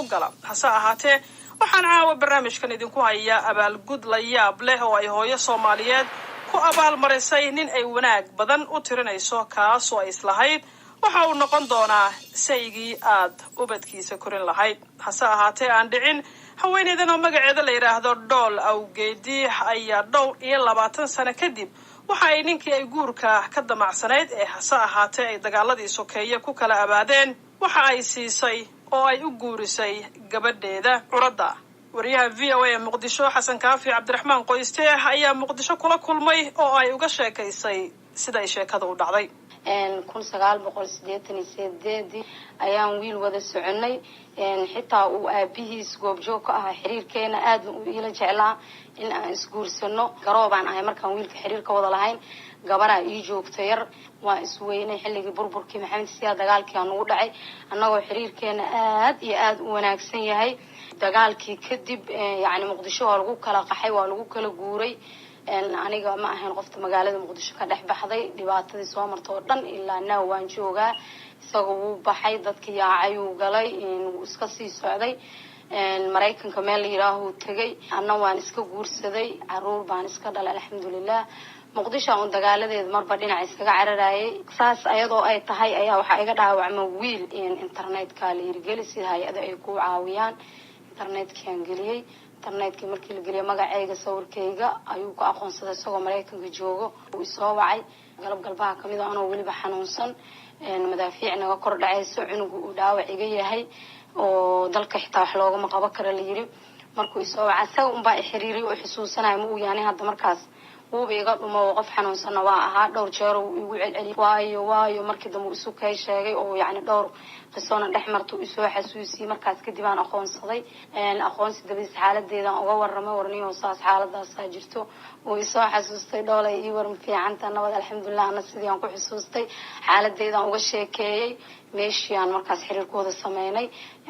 u gala. hase ahaatee waxaan caawa barnaamijkan idinku hayaa abaalgud la yaab leh oo ay hooyo Soomaaliyeed ku abaalmarisay nin ay wanaag badan u tirinayso kaas oo ay islahayd waxa uu noqon doonaa saygii aad ubadkiisa korin lahayd. hase ahaatee aan dhicin haweeneydan oo magaceeda la yiraahdo Dool Awgeedi ayaa 22 sano kadib waxa ay ninkii ay guurka ka damacsanayd ee hase ahaatee ay dagaaladii sokeeye ku kala abaadeen waxa ay siisay oo ay u guurisay gabadheeda curadda. wariyaha VOA Muqdisho Xasan Kaafi Cabdiraxmaan Qoyste ayaa Muqdisho kula kulmay oo ay uga sheekaysay sida ay sheekadu u dhacday. 1988 ayaan wiil wada soconay xitaa uu aabihiis goobjoog ka ahaa xiriirkeena aad u ila jeclaa in aan isguursano garoobaan ahay markaan wiilka xiriirka wada lahayn gabaraa ii joogta yar waa isweynay xilligii burburkii maxamed siyaad dagaalkii aan ugu dhacay annagoo xiriirkeena aad iyo aad u wanaagsan yahay dagaalkii kadib yani Muqdisho waa lagu kala qaxay waa lagu kala guuray aniga ma ahayn qofta magaalada Muqdisho ka dhex baxday dhibaatadii soo martay oo dhan ilaa now waan joogaa isagoo uu baxay dadkii yaacay uu galay inuu iska sii socday Mareykanka meel la yiraahdo tagay anna waan iska guursaday caruur baan iska dhalay alxamdulillah Muqdisho aan dagaaladeed marba dhinac iskaga cararayay saas ayadoo ay tahay ayaa waxa iga dhaawacmay wiil internetka la yirgeli si hay'ado ay ku caawiyaan internetkii galiyay internetkii markii la galiyay magacayga sawirkayga ayuu ku aqoonsaday isagoo Mareykanka joogo uu soo wacay galbaha kamid ah anoo waliba xanuunsan madaafiicnaga kor dhacayso cunugu uu dhaawac iga yahay oo dalka xitaa wax loogama qaban karo la yiri markuu soo wacay asaga baa xiriiri oo xusuusanay ma uu yahay hadda markaas uu iga dhumo qof xanuunsan waa ahaa dhowr jeer uu igu celceli waayo markii dambe isu kay sheegay oo yani dhowr qisoonan dhexmarto isoo xasuusiyay markaas kadib aan aqoonsaday aqoonsi dabis xaaladeeda uga waramay warniyo saas xaaladaas jirto oo isoo xasuustay dhoolay ii war fiicantan nabad alxamdulillah ana sidii aan ku xusuustay xaaladeeda uga sheekeeyay meeshii aan markaas xiriirkooda sameynay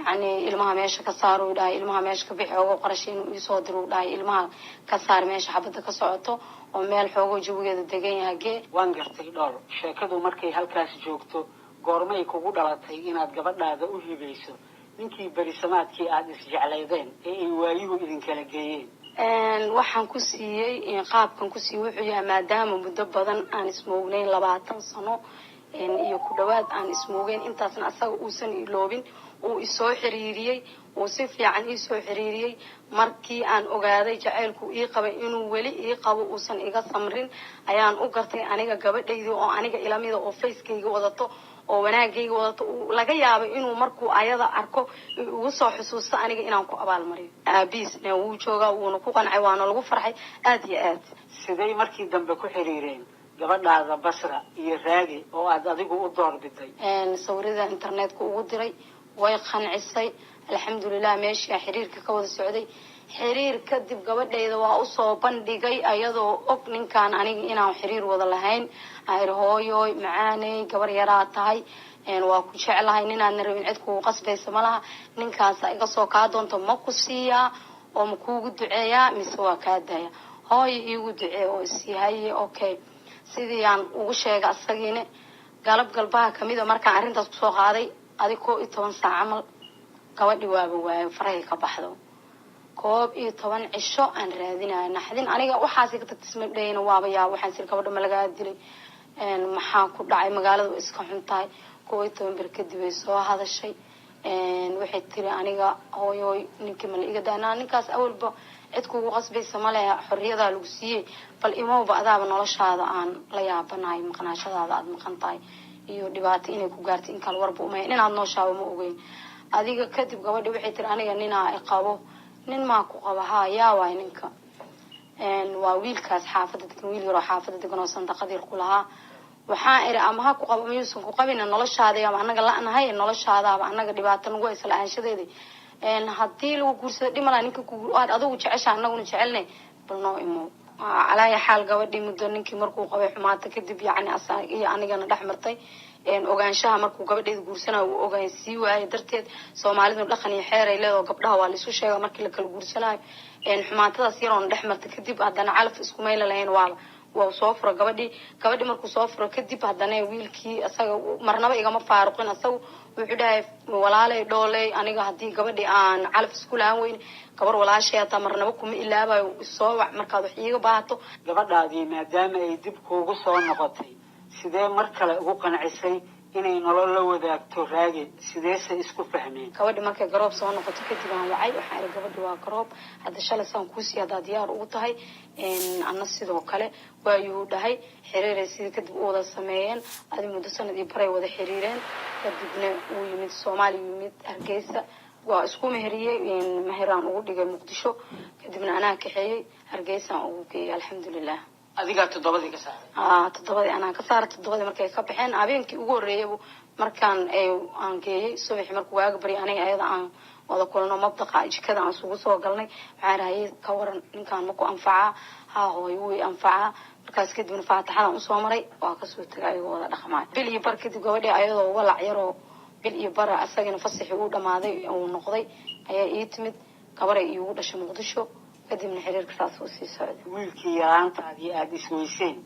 yani ilmaha meesha ka saaro dhaay ilmaha meesha ka bixi oo qarashay inuu isoo diro dhaay ilmaha ka saar meesha xabada ka socoto oo meel xoogo jawigeeda degan yahay waan gartay Dhool sheekadu markay halkaas joogto goormay kugu dhalatay inaad gabadhaada u hibayso ninkii barisamaadkii aad isjeclaydeen ee ay waayuhu idin kala geeyeen waxaan ku siiyay qaabkan ku siiyay wuxuu yahay maadaama muddo badan aan ismoognayn 20 sano iyo ku dhawaad aan ismoogeen intaasna asaga uusan iloobin uu isoo xiriiriyay oo si fiican isoo xiriiriyay markii aan ogaaday jaceylku ii qabay inuu wali ii qabo uusan iga samrin ayaan u gartay aniga gabadhaydii oo aniga ilamida oo facekayga wadato oo wanaagayga wadato laga yaabay inuu markuu ayada arko ugu soo xusuusto aniga inaan ku abaalmariyo aabiisna uu joogaa uuna ku qancay waana lagu farxay aad iyo aad sidee markii dambe ku xiriireen gabadhaada Basra iyo Raagi oo aad adigu u doorbiday sawirada internetka ugu diray way qancisay alxamdulillah meeshii xiriirka ka wada socday xiriir kadib gabadheeda waa u soo bandhigay ayadoo og ninkan aniga inaan xiriir wada lahayn ay hooyoy macaanay gabar yaraa tahay waa ku jecelahay ninaan rabin cid ku qasbaysa malaha ninkaas iga soo ka doonto ma ku siiya oo ma kuugu duceeyaa mise waa ka daaya hooyo iigu ducee oo isiihay okay sidii aan ugu sheegay asagiina galbaha kamid ah markaan arintaas ku soo qaaday adikoo 10 saac amal gabadhi waaba waayo farahay ka baxdo 11 cisho aan raadinayo naxdin aniga waxaas ka tagtisma dheeyna waaba yaa waxaan sir gabadha ma laga dilay maxaa ku dhacay magaaladu iska xuntahay 11 bar kadib ay soo hadashay waxay tiri aniga hooyoy ninkii ma iga daana ninkaas awalba cid kugu qasbaysa ma leh xorriyada lagu siiyay bal imowba adaaba noloshaada aan la yaabanahay maqnaashadaada aad maqantahay iyo dhibaato inay ku gaartay in kala warba uma inaad nooshaabo ma ogeyn adiga kadib gabadhi waxay tiri aniga ninaa i qabo nin ma ku qaba yaa waay ninka waa wiilkaas xaafadda degan wiil yar oo xaafadda degan oo sandaqadii ku lahaa waxaan iri ama ha ku qabo miyuusan ku qabina noloshaada ama anaga la'nahay noloshaadaaba anaga dhibaato nagu isla aanshadeeda haddii lagu guursado dhimala ninka ku aad adigu jecesha anaguna jecelnay bal noo imo على حال قبدي مدنك مركو قبي حماته كدب يعني أصلا إيه أنا جانا دحمرتي إن أوجانشها مركو قبدي جورسنا وأوجان سيوا درتيد سومالي نبلخني حيرة إلى قبلها واللي سو شيء مركي لك الجورسنا إن حماته تصيرون دحمرت كدب هذا عارف اسمه لين وعلى وصفرة قبدي مركو صفرة كدب هذا ويلكي أصلا مرنا بقى ما فارقين أصلا wuxuu dhahay walaalay dhooley aniga haddii gabadhii aan calaf isku lahaan weyn gabar walaashay hataa marnaba kuma ilaabayo soo wac markaad wax iiga baahato. gabadhaadii maadaama ay dib kuugu soo noqotay sidee mar kale ugu qancisay inay nolol la wadaagto raagi sideese isku fahmeen? gabadhi markay garoob soo noqoto kadib aan wacay waxaan iri gabadhi waa garoob hadda shalay saan kuusii haddaa diyaar ugu tahay anna sidoo kale waayuu dhahay xiriiray sidii kadib u wada sameeyeen adi muddo sanad iyo baray wada xiriireen kadibna uu yimid Soomaaliya yimid Hargeysa waa isku meheriyay meheraan ugu dhigay Muqdisho kadibna anaa kaxeeyay Hargeysa ugu geeyay alxamdulillah. adiga todobadii ka saaray? todobadii anaa ka saaray todobadii markay ka baxeen habeenkii ugu horeeyay markaan aan geeyay subax markuu waaga bari aniga ayada aan wada kulano mabdaqa jikada aan sugu soo galnay waxaan raayay ka waran ninkaan ma ku anfacaa hooyo way anfacaa markaas kadibna faataxada u soo maray waa ka soo tagay wada dhaqmay bil iyo bar kadib gabadhii ayadoo walac yaroo bil iyo bar asagana fasaxi uu dhamaaday uu noqday ayaa ii timid gabar ay iigu dhashay Muqdisho kadibna xiriirka saas uu sii socday. wiilkii yaraantaadii aad isweyseen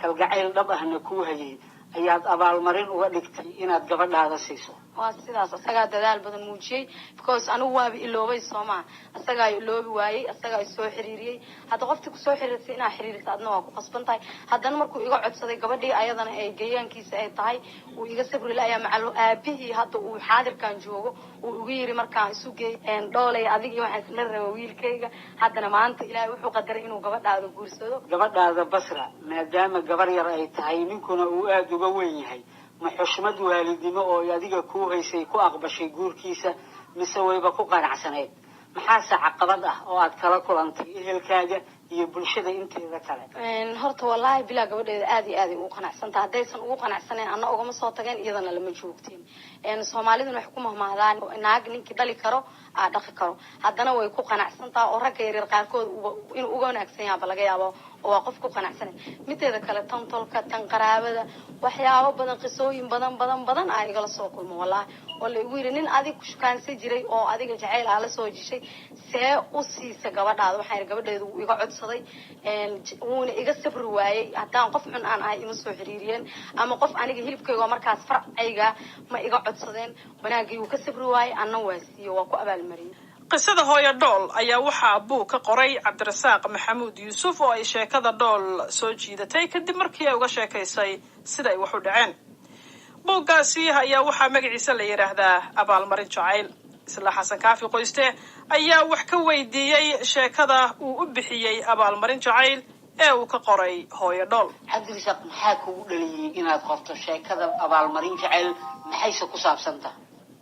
kalgacayl dhab ahna kuu hayay ayaad abaalmarin uga dhigtay inaad gabadhaada siiso? waa sidaas asagaa dadaal badan muujiyay because anigu waaba iloobay Soomaa asagaa iloobi waayay asagaa soo xiriiriyay hadda qoftii ku soo xiriirsay inaa xiriirisa adna waa ku qasban tahay haddana markuu iga codsaday gabadhii ayadana ay geeyaankiisa ay tahay uu iga sabri la ayaa macal aabihii hadda uu xaadirkan joogo uu ugu yiri markaan isu geey dhoolay adigii waxaan isla rabay wiilkayga haddana maanta Ilaahay wuxuu qadaray inuu gabadhaada guursado. gabadhaada Basra maadaama gabar yar ay tahay ninkuna uu aad uga weyn yahay ma xushmad waalidnimo oo adiga ku haysay ku aqbashay guurkiisa mise wayba ku qanacsaneed? maxaa caqabad ah oo aad kala kulantay ehelkaaga iyo bulshada inteeda kale? horta wallahi bilaa gabadheeda aad iyo aad ugu qanacsantaa hadaysan ugu qanacsaneen anna ugama soo tageen iyadana lama joogteen. Soomaaliduna wax ku mahmaadaan naag ninkii dhali karo dhaqi karo haddana way ku qanacsantaa oo ragga yaryar qaarkood inuu uga wanaagsan yahay laga yaabo oo waa qof ku qanacsan mideeda kale tan tolka tan qaraabada waxyaabo badan qisooyin badan ay igala soo kulmo wallahi wala igu yiri nin adig ku shukaansan jiray oo adiga jacayl la soo jishay see u siisa gabadhaada waxaan gabadheedu iga codsaday uuna iga sabri waayay haddaan qof xun aan ahay ima soo xiriiriyeen ama qof aniga hilibkayga markaas farcayga ma iga codsadeen wanaagii uu ka sabri waayay anna waa siiyo waa ku abaalmariyay. qisada hooyo dhool ayaa waxaa buug ka qoray Cabdirasaaq Maxamuud Yuusuf oo ay sheekada dhool soo jiidatay kadib markii ay uga sheekaysay sida ay wax u dhaceen. buuggaasi ayaa waxaa magaciisa la yiraahdaa abaalmarin jacayl. isla Xasan Kaafi Qoyste ayaa wax ka weydiiyay sheekada uu u bixiyay abaalmarin jacayl ee uu ka qoray hooyo dhool. Cabdirasaaq maxaa kugu dhaliyay inaad qorto sheekada abaalmarin jacayl maxayse ku saabsantaa?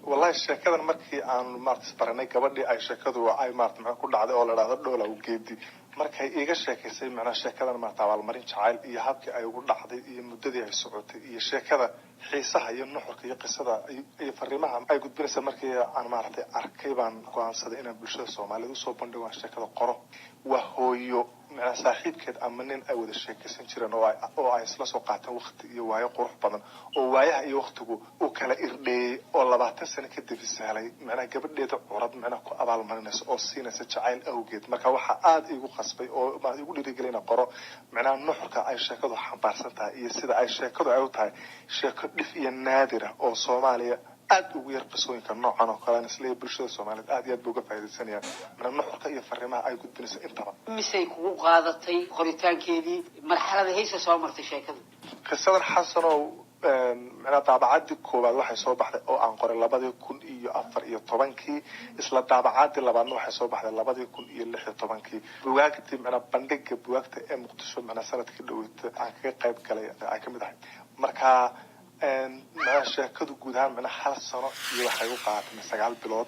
والله الشيكة مركي عن مارت سبرني كبدي أي شيكة وعي مارت مع كل عدد ولا عدد دولة وجدي مركي إيجا شيكة سي معنا الشيكة مارت على المرين شعيل يهابك أي كل عدد مدة السعودية الشيكة حيسها ينحر كي قصة يفرمها أي قد بنس مركي عن مارت أركيبان قان صدقنا بالشدة الصومالي وصوبان دوان الشيكة قرا وهو مع صاحب كده أمنين أود الشيكة سنشرن أو عيسلاس وقعت وقت يواي قروح بدن أو وايه وقته وكلا إردي ولا بعد سنة كده في السهلة معنا قبل ده عرض معنا أبال مرنس أو سينة سجعين أو جد مركا واحد عاد يقول خصبي أو ما يقول رجلنا قرا معنا نحرك أي شيكة حبار سنتها يصير أي شيكة عوتها شيكة دفية نادرة أو صومالية aad ugu yar qisooyinka noocan oo kale isla bulshada Soomaaliyeed aad iyo aad uga faa'iideysanayaan mana nuxurka iyo fariimaha ay gudbinayso intaba misay kugu qaadatay qoritaankeedii marxalada haysa soo martay sheekada qisadan xasan oo mana daabacadii koobaad waxay soo baxday oo aan qoray 2014 isla daabacadii labaadna waxay soo baxday 2016 buugaagtii mana bandhiga buugaagta ee Muqdisho mana sanadkii dhaweeyay aan kaga qayb galay ay kamid ahay marka مع شركة جودان من حال السنة يوحيو قاعد من 9 بلاد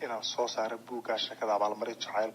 إن صوص عرب بوجا شركة على مريض شعيل